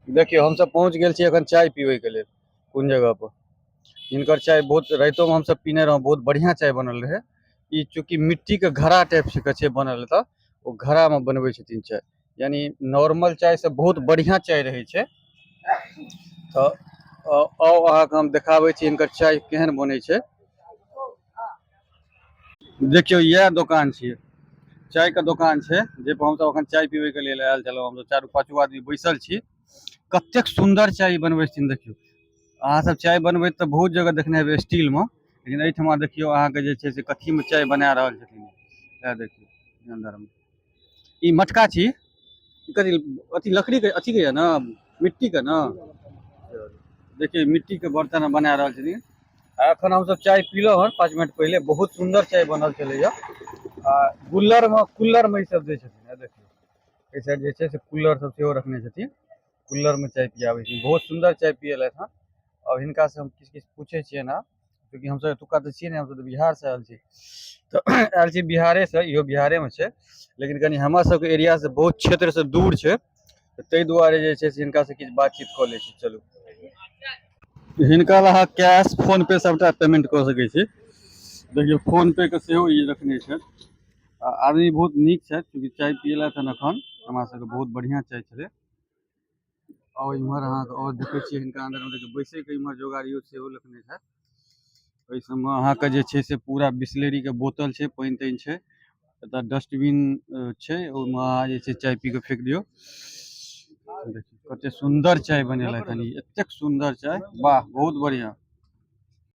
देखियो हम सब पहुंच गेल छी अखन चाय पीबे के लिए कोन जगह पर। इनकर चाय बहुत राइतो में हम सब पीने रहो, बहुत बढ़िया चाय बनल रहे। ई चूंकि मिट्टी के घड़ा टाइप से के बनल था, वो घड़ा में बनवे छथिन चाय, यानी नॉर्मल चाय से बहुत बढ़िया चाय रहे छै। तो आओ अहाँ के हम देखाबै छी इनकर चाय केहन बनै छै। देखियो यह दुकान छियै, चाय का दुकान छै जे पर हम सब अखन चाय पीबे के लिए आयल छलहुं। हम सब चारू पांचो आदमी बैसल छी। कतेक सुंदर चाय बनबै छथिन देखियो। अहाँ सब चाय बनबै तऽ बहुत जगह देखने हेबै स्टील में, लेकिन एहिठमा देखियो अहाँ के जे छै से कथी में चाय बना रहल छथिन। यह देखियो अंदर में ई मटका छी, कथी अथी लकड़ी के अथी के है ना, मिट्टी के ना। देखिए मिट्टी के बर्तन में बना रहल छथिन। एखन हम सब चाय पीलो हन 5 मिनट पहले, बहुत सुंदर चाय बनल चले। आ कुल्लर में ई सब दे छथिन। देखियो ऐसा जे छै से कुल्लर सब सेहो रखने छथिन, कुल्लर में चाय पियाबै छी। बहुत सुंदर चाय पियले था। अब हिनका से हम किछ किछ पूछे छियै ना, क्योंकि हम सब एतुका तो छियै ने, हम सब बिहार से आयल छी। तो आयल छी बिहारे से, इहो बिहारे में छै, लेकिन कनी हमरा सब के एरिया से बहुत क्षेत्र से दूर छै। ताहि दुआरे जे छै से हिनका से किछ बातचीत कऽ लै छी। चलू हिनका अहाँ कैश फोन पे सबटा पेमेंट कऽ सकै छी। देखियो फोन पे के सेहो ई रखने छै। आदमी बहुत नीक छै, क्योंकि चाय पियला हन अखन हमरा सबके बहुत बढ़िया चाय छलै। और इम्हर अहाँ के और देखे छियै हिनका अंदर में देखियो बैसे के इम्हर जोगाड़ियो सेहो रखने छै। ओहि सब में अहाँ के जे छै से पूरा बिस्लेरी के बोतल छै, पाइन ताइन छै। एतऽ डस्टबिन छै, ओहिमे अहाँ जे छै चाय पी के फेक दियौ। देखियो कते सुंदर चाय बनेलथि हन, एतेक सुंदर चाय, वाह बहुत बढ़िया।